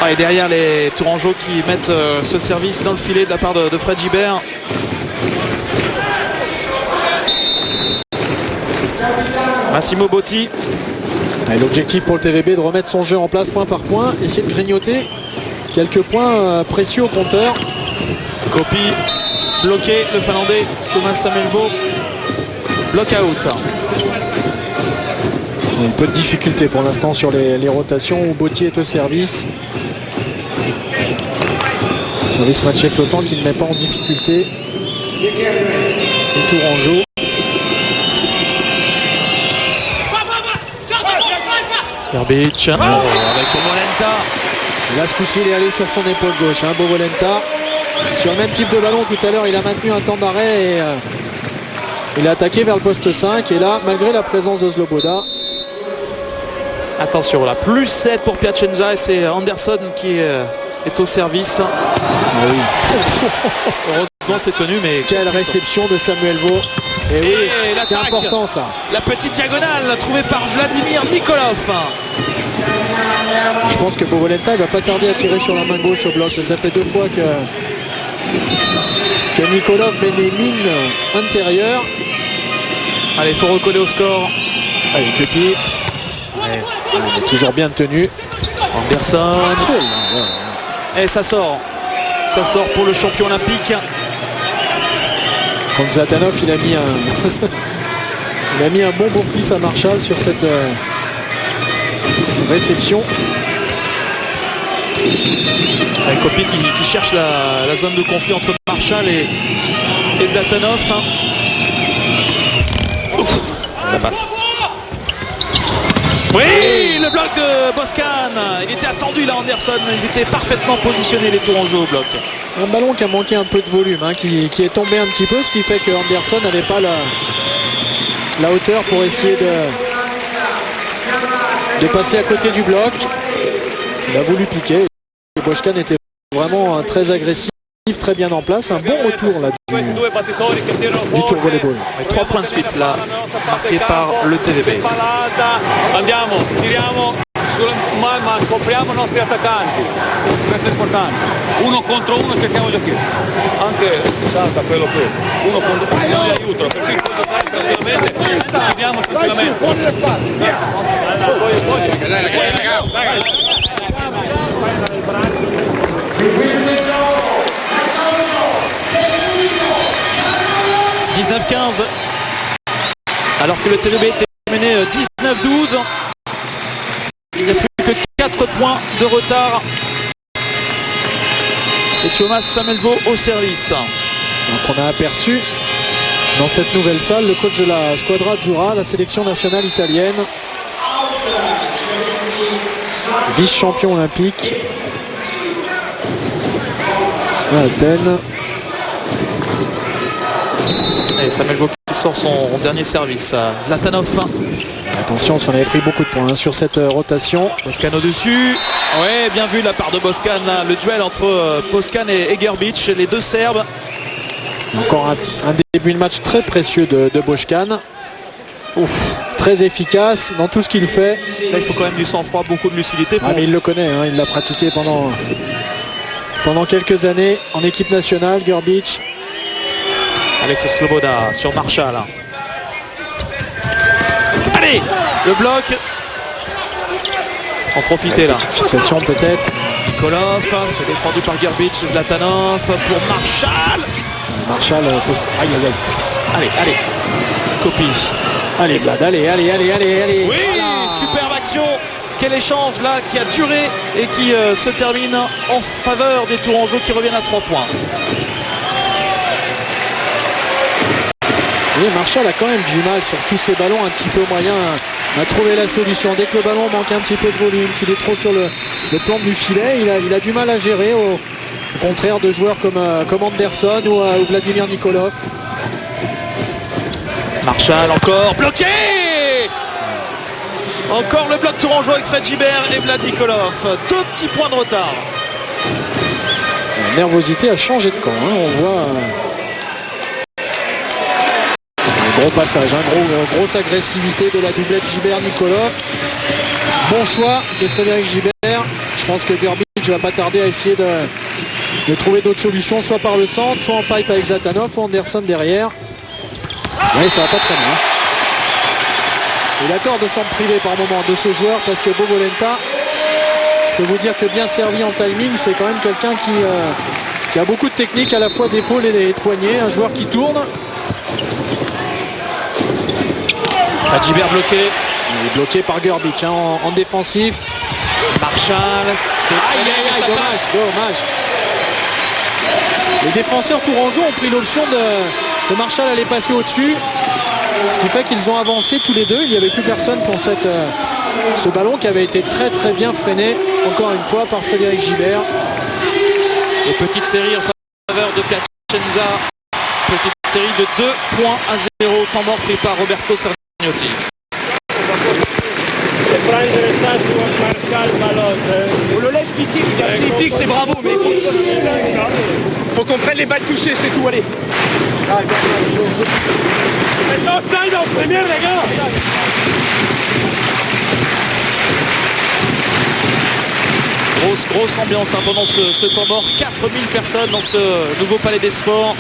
Et derrière les Tourangeaux qui mettent ce service dans le filet de la part de Fred Gibert. Massimo Botti. L'objectif pour le TVB de remettre son jeu en place point par point, essayer de grignoter quelques points précieux au compteur. Copie bloqué, le Finlandais Thomas Samelvo. Block out. Un peu de difficulté pour l'instant sur les rotations où Botti est au service. Service matché flottant qui ne met pas en difficulté les Tourangeaux. Gerbic avec Bovolenta. Là ce coup-ci il est allé sur son épaule gauche, Bovolenta. Sur le même type de ballon tout à l'heure, il a maintenu un temps d'arrêt et il a attaqué vers le poste 5. Et là, malgré la présence de Sloboda. Attention, là, plus 7 pour Piacenza et c'est Anderson qui est au service. Ah oui. Heureusement c'est tenu, mais quelle réception de Samuelvo. Et oui, c'est important ça. La petite diagonale trouvée par Vladimir Nikolov. Je pense que Bovolenta ne va pas tarder à tirer sur la main gauche au bloc. Ça fait 2 fois que Nikolov met des mines intérieures. Allez, il faut recoller au score. Allez, Kepi. Il est toujours bien tenu. Anderson. Et ça sort. Ça sort pour le champion olympique. Contre Zlatanov, il a mis il a mis un bon bourre-pif à Marshall sur cette réception. Copie qui cherche la zone de conflit entre Marshall et Zlatanov. Ça passe. Oui, le bloc de Boscan. Il était attendu là, Anderson. Ils étaient parfaitement positionnés les Tourangeaux au bloc. Un ballon qui a manqué un peu de volume, qui est tombé un petit peu, ce qui fait que Anderson n'avait pas la hauteur pour essayer de passer à côté du bloc. Il a voulu piquer. Et Boscan était vraiment très agressif, très bien en place. Un bon retour là du tour volleyball. 3 points de suite là, marqués par le TVB. Andiamo, tiriamo, ma copriamo i nostri attaccanti. Questo è importante. 1 contro 1 cerchiamo di giochi. Anche salta quello qui. 1 contro 1 io gli aiuto, perché in questo caso praticamente chiudiamo tranquillamente. Poi 19-15, alors que le TVB était mené 19-12. Il n'y a plus que 4 points de retard. Et Thomas Samelvo au service. Donc on a aperçu dans cette nouvelle salle le coach de la Squadra Azzurra, la sélection nationale italienne. Vice-champion olympique à Athènes. Et Samelvo qui sort son dernier service. Zlatanov. Attention, parce qu'on avait pris beaucoup de points sur cette rotation. Boscan au-dessus. Ouais, bien vu de la part de Boscan. Là, le duel entre Boscan et Gerbic, les deux Serbes. Encore un début de match très précieux de Boscan. Très efficace dans tout ce qu'il fait. Là, il faut quand même du sang-froid, beaucoup de lucidité. Mais il le connaît, il l'a pratiqué pendant quelques années en équipe nationale, Gerbic. Alex Sloboda sur Marshall. Allez, le bloc. En profiter là. Petite fixation peut-être. Nikolov, c'est défendu par Gerbic. Zlatanov pour Marshall. Marshall, c'est... Aïe, aïe, aïe. Allez. Copie. Allez, Vlad, allez. Oui, voilà. Superbe action. Quel échange là qui a duré et qui se termine en faveur des Tourangeaux qui reviennent à 3 points. Et Marshall a quand même du mal sur tous ces ballons un petit peu moyens à trouver la solution. Dès que le ballon manque un petit peu de volume, qu'il est trop sur le plan du filet, il a du mal à gérer, au contraire de joueurs comme Anderson ou Vladimir Nikolov. Marshall encore bloqué. Encore le bloc tourangeau avec Fred Gibert et Vlad Nikolov. 2 petits points de retard. La nervosité a changé de camp, on voit un gros passage, grosse agressivité de la doublette Gibert-Nikolov. Bon choix de Frédéric Gibert. Je pense que Gerbic va pas tarder à essayer de trouver d'autres solutions, soit par le centre, soit en pipe avec Zlatanov ou Anderson derrière. Oui, ça va pas très bien. Il a tort de s'en priver par moment de ce joueur parce que Bovolenta, je peux vous dire que bien servi en timing, c'est quand même quelqu'un qui a beaucoup de technique à la fois d'épaule et des poignets, un joueur qui tourne. Gibert bloqué. Il est bloqué par Grbić hein, en défensif. Marshall, c'est dommage. Les défenseurs tourangeaux ont pris l'option de Marshall aller passer au-dessus. Ce qui fait qu'ils ont avancé tous les deux. Il n'y avait plus personne pour ce ballon qui avait été très très bien freiné, encore une fois, par Frédéric Gibert. Et petite série en faveur de Piacenza. Petite série de 2-0. Temps mort pris par Roberto Cergnotti. On le laisse piquer, s'il pique c'est bravo, mais il faut qu'on prenne les balles touchées, c'est tout, allez. Maintenant, side en première, les gars. Grosse ambiance hein, pendant ce temps mort. 4000 personnes dans ce nouveau palais des sports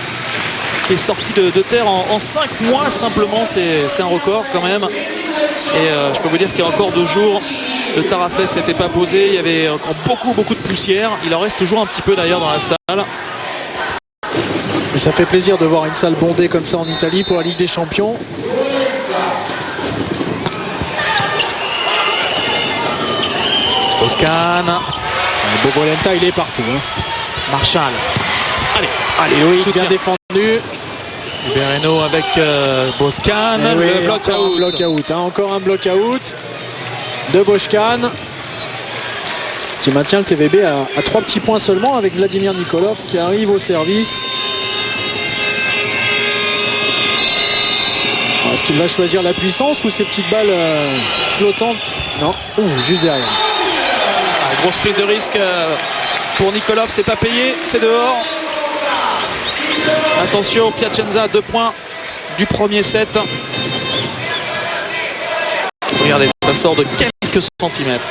qui est sorti de terre en 5 mois simplement. C'est un record quand même. Et je peux vous dire qu'il y a encore 2 jours, le Taraflex n'était pas posé. Il y avait encore beaucoup de poussière. Il en reste toujours un petit peu d'ailleurs dans la salle. Mais ça fait plaisir de voir une salle bondée comme ça en Italie pour la Ligue des Champions. Boscan. Bovolenta, il est partout. Hein. Marshall. Allez, oui, bien défendu. Bereno avec Boscan. Oui, le block-out. Hein. Encore un block-out de Boscan qui maintient le TVB à 3 petits points seulement avec Vladimir Nikolov qui arrive au service. Est-ce qu'il va choisir la puissance ou ces petites balles flottantes? Non, juste derrière. Grosse prise de risque pour Nikolov, c'est pas payé, c'est dehors. Attention, Piacenza, 2 points du premier set. Regardez, ça sort de quelques centimètres.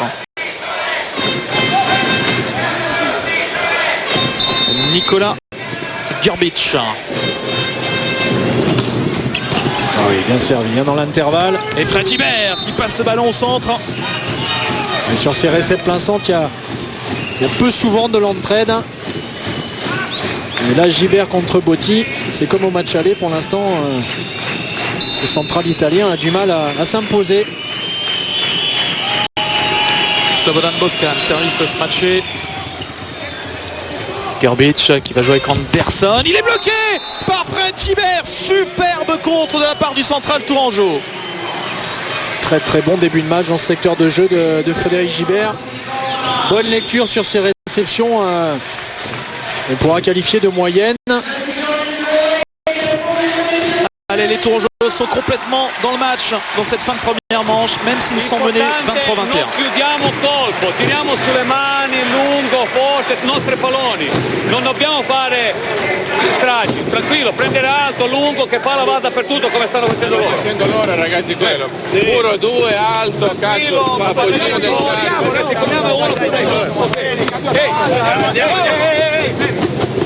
Nicolas Grbić. Oui, bien servi hein, dans l'intervalle. Et Fred Gibert qui passe ce ballon au centre. Et sur ces récits plein centre, il y a peu souvent de l'entraide. Et là, Gibert contre Botti, c'est comme au match aller pour l'instant. Le central italien a du mal à s'imposer. Slobodan Boscan, service smatché. Grbić qui va jouer avec Anderson. Il est bloqué par Fred Gibert. Superbe contre de la part du central tourangeau. Très bon début de match dans ce secteur de jeu de Frédéric Gibert. Bonne lecture sur ses réceptions. On pourra qualifier de moyenne. Allez, les Tourangeaux sont complètement dans le match dans cette fin de première manche, même s'ils sont menés 23-21. Non chiudiamo colpo, tiriamo sulle mani, lungo, forte, i nostri palloni. Non dobbiamo fare stragi, tranquillo, prendere alto, lungo, che palla va dappertutto come stanno facendo loro. Facendo loro ragazzi quello. Puro 2, alto, cazzo, la posizione del campo. Se chiamiamo uno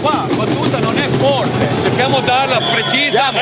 qua battuta non è forte, cerchiamo di darla precisa.